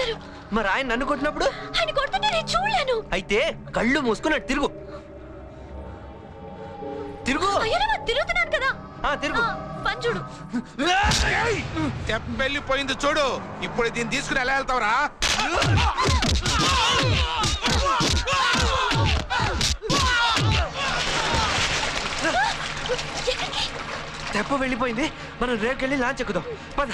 కొట్టారు. మరి ఆయన నన్ను కొట్టినప్పుడు? ఆయన కొడుతుంటే నేను చూడలేను. అయితే కళ్ళు మూసుకున్నట్టు తిరుగు. తిరుగు. తిరుగుతున్నాను కదా. తిరుగు. పని చూడు. వెళ్ళిపోయింది చూడు. ఇప్పుడు దీన్ని తీసుకుని ఎలా వెళ్తావురా? తెప్ప వెళ్ళిపోయింది. మనం రేకెళ్ళి లాంచ్ ఎక్కుదాం. పద.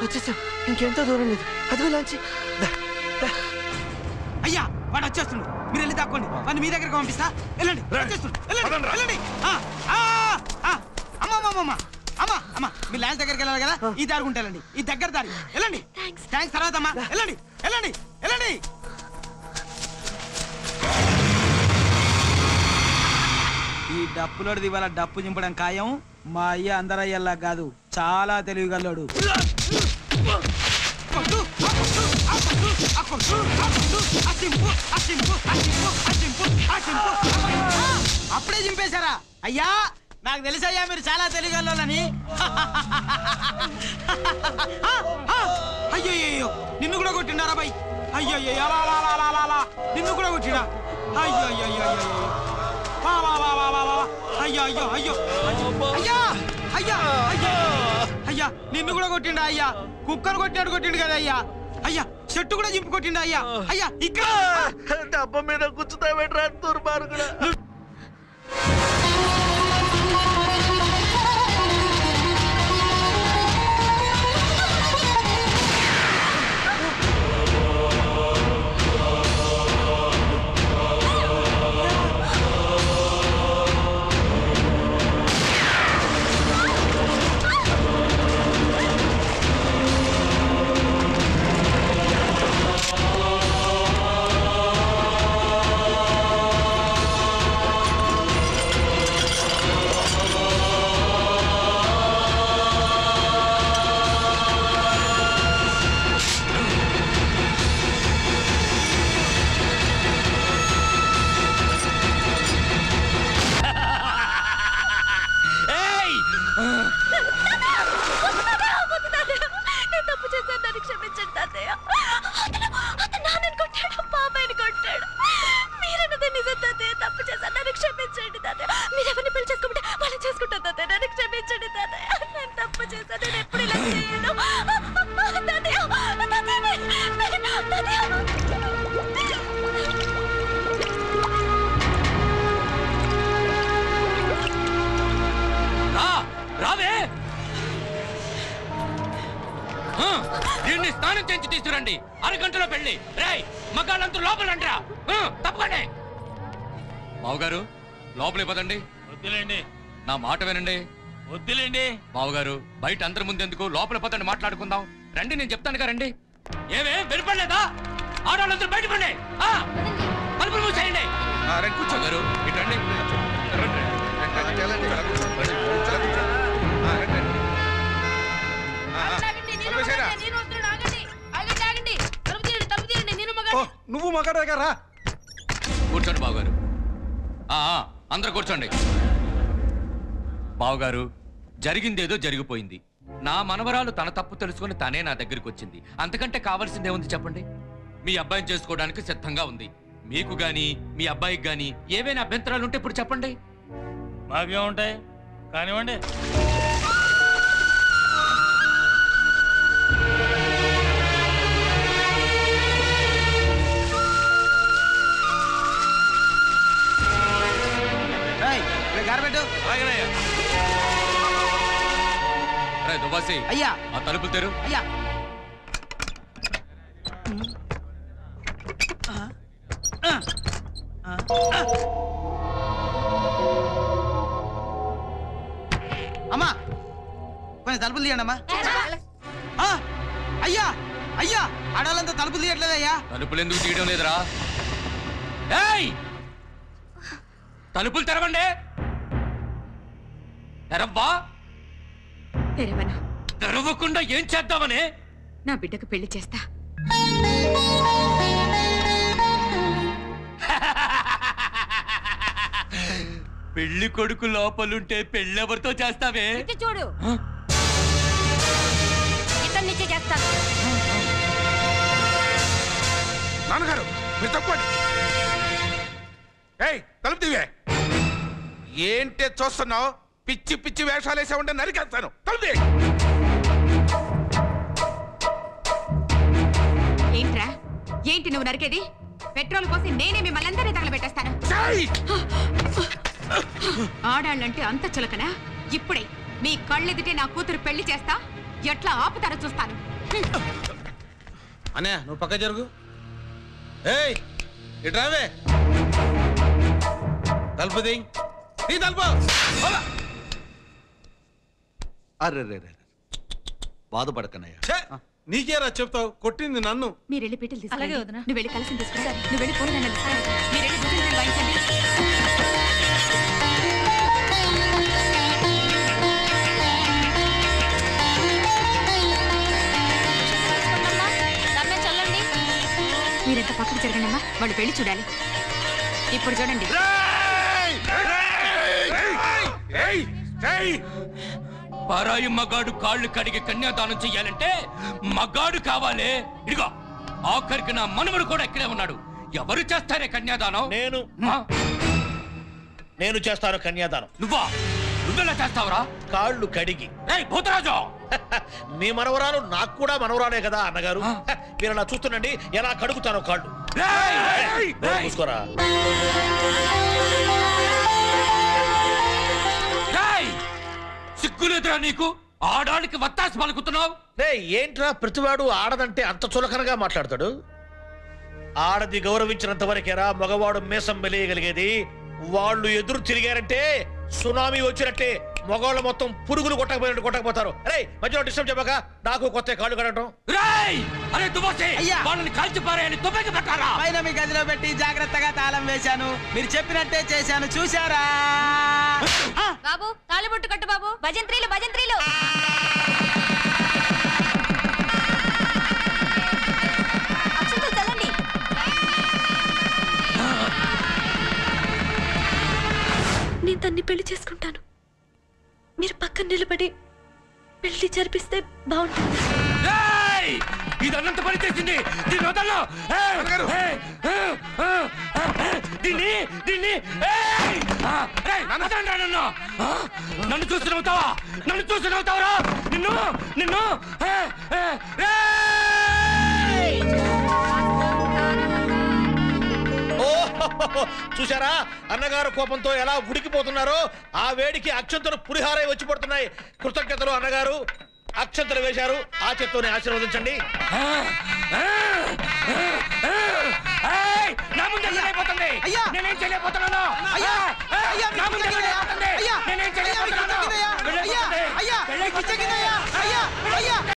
వచ్చేసాం. ఇంకెంతో దూరం లేదు. అదిగో లాంచి. అయ్యా వాడు వచ్చేస్తుండు. మీరు వెళ్ళి దాక్కోండి. వాడిని మీ దగ్గరకు పంపిస్తా. వెళ్ళండి. వెళ్ళండి. అమ్మా మీ ల్యాండ్ దగ్గరికి వెళ్ళాలి కదా. ఈ దారుకుంటే వెళ్ళండి. ఈ దగ్గర దారి వెళ్ళండి. థ్యాంక్స్. తర్వాత అమ్మా వెళ్ళండి. వెళ్ళండి. వెళ్ళండి. ఈ డప్పులోడిది ఇవాళ డప్పు చింపడం ఖాయం. మా అయ్య అందరయ్యల్లా కాదు, చాలా తెలివిగల్లోడు. అప్పుడే చింపేశారా? అయ్యా నాకు తెలుసయ్యా మీరు చాలా తెలివిగల్లోని. అయ్యో నిన్ను కూడా కొట్టిండారా బాయ్? అయ్యో నిన్ను కూడా కొట్టినా? అయ్యో అయ్యో అయ్యా నిన్ను కూడా కొట్టిండా? అయ్యా కుక్కను కొట్టినాడు కొట్టిండు కదా అయ్యా. అయ్యా చెట్టు కూడా చింపు కొట్టిండా? అయ్యా అయ్యా ఇక్కడ డబ్బా మీద కూర్చుతావేట్రా దుర్మార్గుడా. దీన్ని స్నానం చేయించి తీసుకురండి. అరగంటలో పెళ్లి. రేయ్ మగాళ్ళంతా లోపలంటరా. తప్పకండి. బావగారు లోపలికి పదండి. వద్దులేండి. నా మాట వినండి. వద్దులేండి. బావగారు బయట అందరి ముందెందుకు, లోపల పదండి మాట్లాడుకుందాం. రండి నేను చెప్తానుగా రండి. ఏమే వినపడలేదా? ఆడవాళ్ళందరూ బయట పండి. తలుపులు మూసేయండి. కూర్చోగారు ఇటు రండి. నువ్వు మగాడు దగ్గర కూర్చోండి బావగారు. అందరూ కూర్చోండి. బావగారు జరిగిందేదో జరిగిపోయింది. నా మనవరాలు తన తప్పు తెలుసుకుని తనే నా దగ్గరికి వచ్చింది. అంతకంటే కావాల్సిందేముంది చెప్పండి? మీ అబ్బాయిని చేసుకోవడానికి సిద్ధంగా ఉంది. మీకు గాని మీ అబ్బాయికి గాని ఏవైనా అభ్యంతరాలు ఉంటే ఇప్పుడు చెప్పండి. మాకేముంటాయి కానివ్వండి. దువ్వాసి అయ్యా ఆ తలుపులు తెరు. అయ్యా అమ్మా కొంచెం తలుపులు తీయండి అమ్మా. అయ్యా అయ్యా ఆడవాళ్ళంతా తలుపులు తీయట్లేదయ్యా. తలుపులు ఎందుకు తీయడం లేదురా? ఏయ్ తలుపులు తెరవండి. తెరవ్వా. తెరవను. తెరవకుండా ఏం చేద్దామని? నా బిడ్డకు పెళ్లి చేస్తా. పెళ్లి కొడుకు లోపలుంటే పెళ్ళెవరితో చేస్తావే? చూడు ఇతన్ని చేస్తాను. నాన్నగారు మీరు తప్పండి. ఏయ్ తలుపు తీవే. ఏంటే చూస్తున్నావు? పిచ్చి పిచ్చి వేషాలు వేసా ఉంటే నరికేస్తాను. తలుపు తీ. ఏంట్రా ఏంటి నువ్వు నరికేది? పెట్రోల్ పోసి నేనే మిమ్మల్ని అందరినీ తగలబెట్టేస్తాను. ఆడాళ్ళంటే అంత చులకనా? ఇప్పుడే మీ కళ్ళెదుటే నా కూతురు పెళ్లి చేస్తా. ఎట్లా ఆపుతారో చూస్తాను. అన్నయ్య నువ్వు పక్క జరుగు. ఏయ్ ఇట్రావే. తలుపు దియ్. నీ తలుపు. అరే బాధపడకనయ్యా. నీకేరా చెప్తావు? కొట్టింది నన్ను. మీరు వెళ్ళి పీటలు తీసుకురండి. నువ్వు వెళ్ళి కలిసి తీసుకురా. నువ్వు వెళ్ళి పూలదండలు తీసుకురా. మీరు వెళ్ళి భుజం వాయించండి. మీరెంత పక్కకు జరగండి అమ్మా. వాళ్ళు పెళ్లి చూడాలి. ఇప్పుడు చూడండి. పరాయి మగాడు కాళ్ళు కడిగి కన్యాదానం చెయ్యాలంటే మగాడు కావాలి. ఇదిగో ఆఖరికి నా మనవడు కూడా ఇక్కడే ఉన్నాడు. ఎవరు చేస్తారే కన్యాదానం? నేను చేస్తాను కన్యాదానం. నువ్వెలా చేస్తావురా? కాళ్ళు కడిగి. భూతరాజు మీ మనవరాలు నాకు కూడా మనవరాలే కదా అన్నగారు. మీరు అలా చూస్తుండండి ఎలా కడుగుతానో కాళ్ళు. చూసుకోరా. సిగ్గులేదురా నీకు? ఆడానికి వత్తాసి పలుకుతున్నావు. ఏంట్రా ప్రతివాడు ఆడదంటే అంత చులకనగా మాట్లాడతాడు? ఆడది గౌరవించినంత వరకేరా మగవాడు మీసం మెలియగలిగేది. వాళ్ళు ఎదురు తిరిగారంటే సునామీ వచ్చినట్టే మగవాళ్ళు మొత్తం పురుగులు కొట్టకపోతారు. అరే మధ్యలో డిస్టర్బ్ చెప్పక నాకు కొత్త కాళ్ళు కడటం. వాళ్ళని కాల్చి పారేయని తుపాకి పెట్టారా? పైన మీ గదిలో పెట్టి జాగ్రత్తగా తాళం వేశాను. మీరు చెప్పినట్టే చేశాను. చూశారా? బాబు తాళిబొట్టు కట్టు బాబు. భజంత్రీలు భజంత్రీలు. నేను తన్ని పెళ్లి చేసుకుంటాను. మీరు పక్కన నిలబడి పెళ్లి జరిపిస్తే బాగుంటుంది. ఇదన్నంత పని చేసింది. నన్ను చూసి నవ్వుతావా? నన్ను చూసి నవ్వుతావరా? నిన్ను నిన్ను చూసారా అన్నగారు కోపంతో ఎలా ఉడికిపోతున్నారో? ఆ వేడికి అక్షంతలు పులిహారై వచ్చి పడుతున్నాయి. కృతజ్ఞతలు అన్నగారు. అక్షంతలు వేశారు. ఆ చేత్తోనే ఆశీర్వదించండి. నేనేం చేయలేకపోతున్నాను.